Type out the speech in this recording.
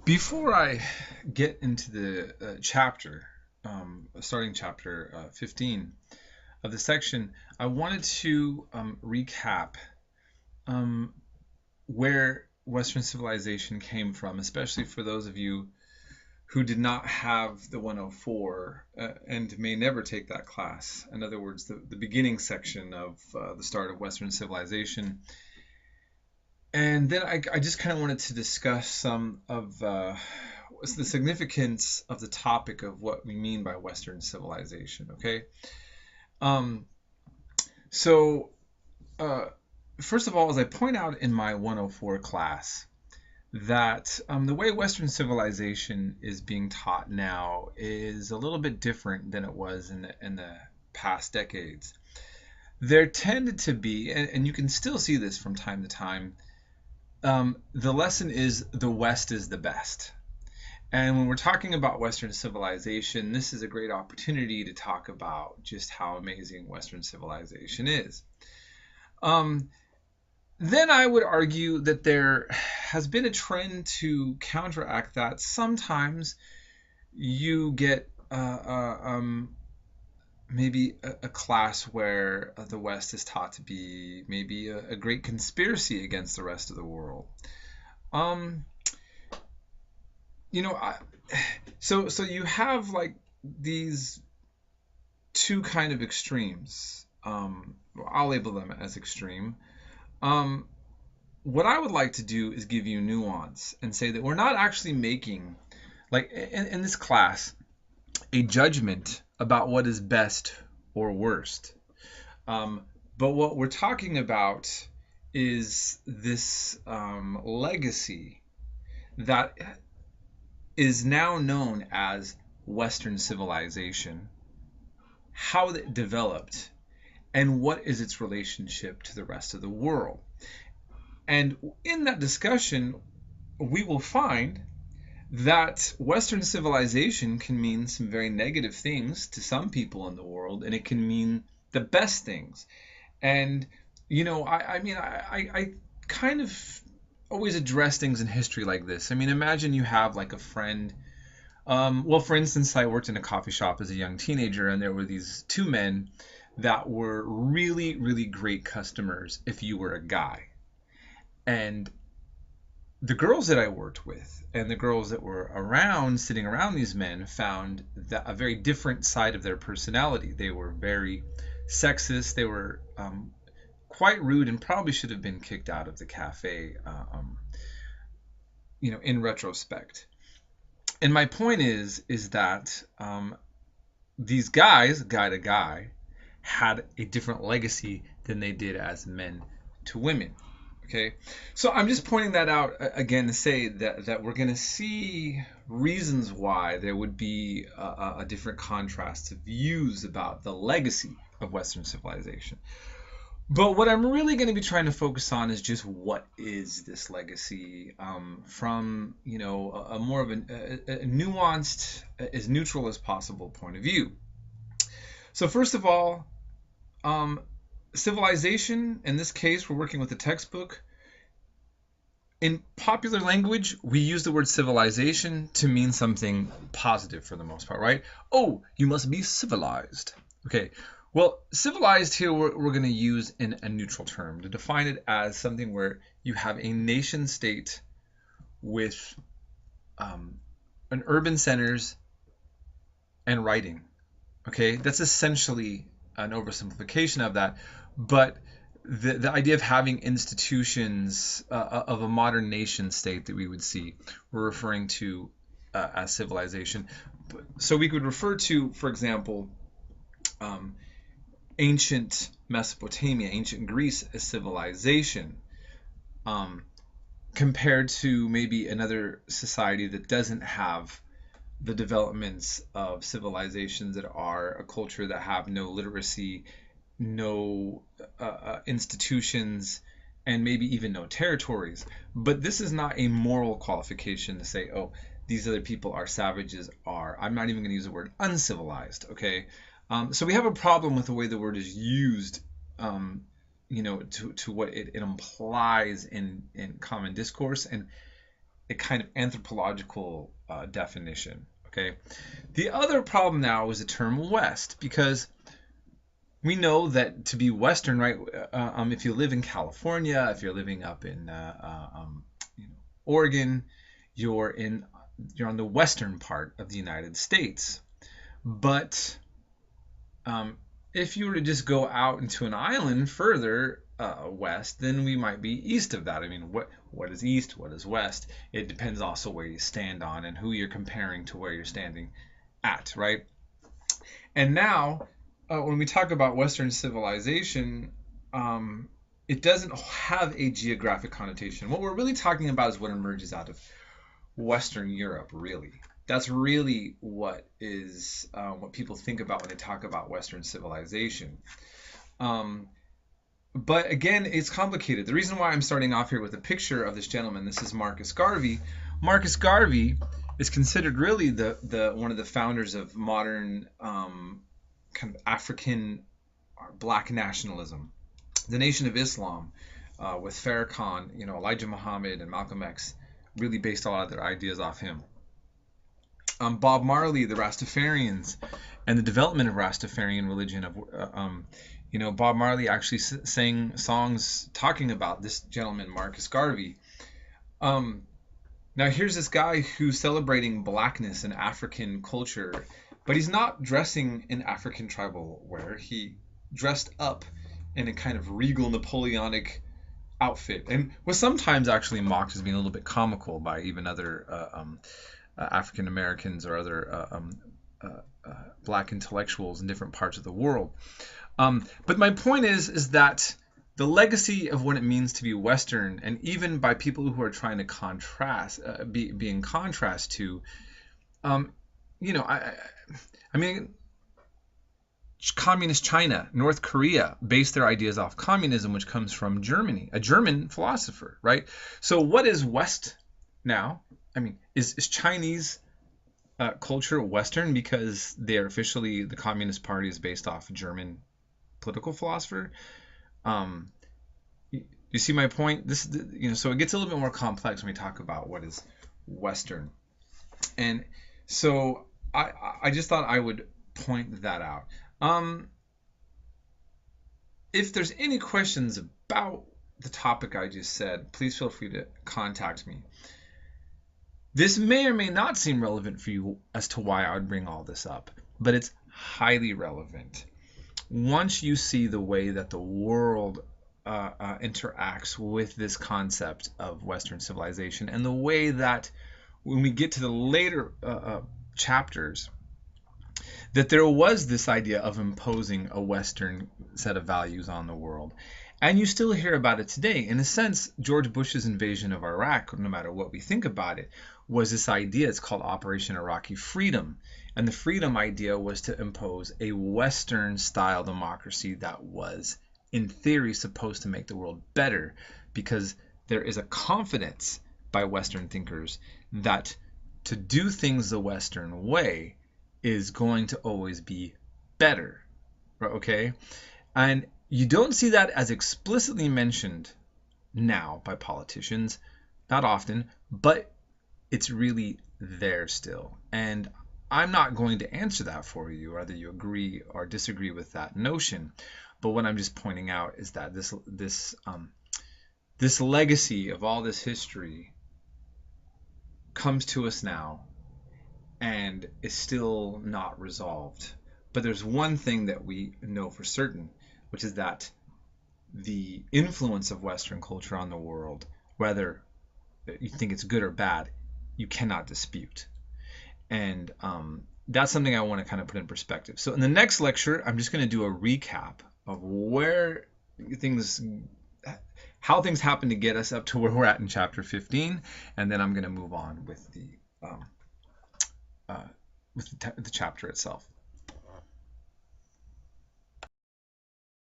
Before I get into the chapter, starting chapter 15 of the section, I wanted to recap um, where Western civilization came from, especially for those of you who did not have the 104 and may never take that class. In other words, the beginning section of the start of Western civilization. And then I just kind of wanted to discuss some of what's the significance of the topic of what we mean by Western civilization. Okay. Um, so, uh, First of all, as I point out in my 104 class, that the way Western civilization is being taught now is a little bit different than it was in the past decades. There tended to be, and you can still see this from time to time, the lesson is the West is the best. And when we're talking about Western civilization, this is a great opportunity to talk about just how amazing Western civilization is. Um, then I would argue that there has been a trend to counteract that. Sometimes you get maybe a class where the West is taught to be maybe a great conspiracy against the rest of the world. Um, you know, I, so you have like these two kind of extremes. I'll label them as extreme. Um, what I would like to do is give you nuance and say that we're not actually making, like in this class, a judgment about what is best or worst. Um, but what we're talking about is this legacy that is now known as Western civilization, how it developed, and what is its relationship to the rest of the world. And in that discussion, we will find that Western civilization can mean some very negative things to some people in the world, and it can mean the best things. And, I kind of always address things in history like this. I mean, imagine you have like a friend. Well, for instance, I worked in a coffee shop as a young teenager, and there were these two men that were really, really great customers if you were a guy. And the girls that I worked with and the girls that were around, sitting around these men, found that a very different side of their personality. They were very sexist. They were quite rude and probably should have been kicked out of the cafe, in retrospect. And my point is that these guys, guy to guy, had a different legacy than they did as men to women. Okay, so I'm just pointing that out again to say that we're going to see reasons why there would be a different contrast of views about the legacy of Western civilization. But what I'm really going to be trying to focus on is just what is this legacy from a more of a nuanced, as neutral as possible point of view. So first of all, civilization, in this case, we're working with a textbook. In popular language, we use the word civilization to mean something positive for the most part, right? Oh, you must be civilized. Okay, well, civilized here we're going to use in a neutral term to define it as something where you have a nation state with an urban centers and writing. Okay, that's essentially an oversimplification of that, but the idea of having institutions of a modern nation state that we would see, we're referring to as civilization. So we could refer to, for example, ancient Mesopotamia, ancient Greece as civilization, compared to maybe another society that doesn't have the developments of civilizations that are a culture that have no literacy, no institutions, and maybe even no territories. But this is not a moral qualification to say, oh, these other people are savages, I'm not even going to use the word uncivilized, okay? So we have a problem with the way the word is used, to what it implies in common discourse. And a kind of anthropological definition. Okay. The other problem now is the term West, because we know that to be Western, right? If you live in California, if you're living up in Oregon, you're on the western part of the United States. But if you were to just go out into an island further west, then we might be east of that. I mean, what is east? What is west? It depends also where you stand on and who you're comparing to where you're standing at, right? And now, when we talk about Western civilization, it doesn't have a geographic connotation. What we're really talking about is what emerges out of Western Europe, really. That's really what people think about when they talk about Western civilization. But again, it's complicated. The reason why I'm starting off here with a picture of this gentleman, this is Marcus Garvey. Marcus Garvey is considered really the one of the founders of modern kind of African black nationalism. The Nation of Islam, with Farrakhan, Elijah Muhammad and Malcolm X, really based a lot of their ideas off him. Bob Marley, the Rastafarians, and the development of Rastafarian religion. Bob Marley actually sang songs talking about this gentleman, Marcus Garvey. Now here's this guy who's celebrating blackness and African culture, but he's not dressing in African tribal wear. He dressed up in a kind of regal Napoleonic outfit, and was sometimes actually mocked as being a little bit comical by even other African Americans or other black intellectuals in different parts of the world. But my point is that the legacy of what it means to be Western, and even by people who are trying to contrast, be in contrast to, I mean, communist China, North Korea based their ideas off communism, which comes from Germany, a German philosopher, right? So what is West now? I mean, is Chinese culture Western because they are officially, the Communist Party is based off a German political philosopher? You see my point? So it gets a little bit more complex when we talk about what is Western. And so I just thought I would point that out. If there's any questions about the topic I just said, please feel free to contact me. This may or may not seem relevant for you as to why I would bring all this up, but it's highly relevant. Once you see the way that the world interacts with this concept of Western civilization, and the way that when we get to the later chapters, that there was this idea of imposing a Western set of values on the world. And you still hear about it today. In a sense, George Bush's invasion of Iraq, no matter what we think about it, was this idea. It's called Operation Iraqi Freedom. And the freedom idea was to impose a Western-style democracy that was, in theory, supposed to make the world better, because there is a confidence by Western thinkers that to do things the Western way is going to always be better, okay? And you don't see that as explicitly mentioned now by politicians, not often, but it's really there still. And I'm not going to answer that for you, whether you agree or disagree with that notion. But what I'm just pointing out is that this legacy of all this history comes to us now and is still not resolved. But there's one thing that we know for certain, which is that the influence of Western culture on the world, whether you think it's good or bad, you cannot dispute. And that's something I want to kind of put in perspective. So in the next lecture, I'm just going to do a recap of how things happen to get us up to where we're at in chapter 15, and then I'm going to move on with the chapter itself.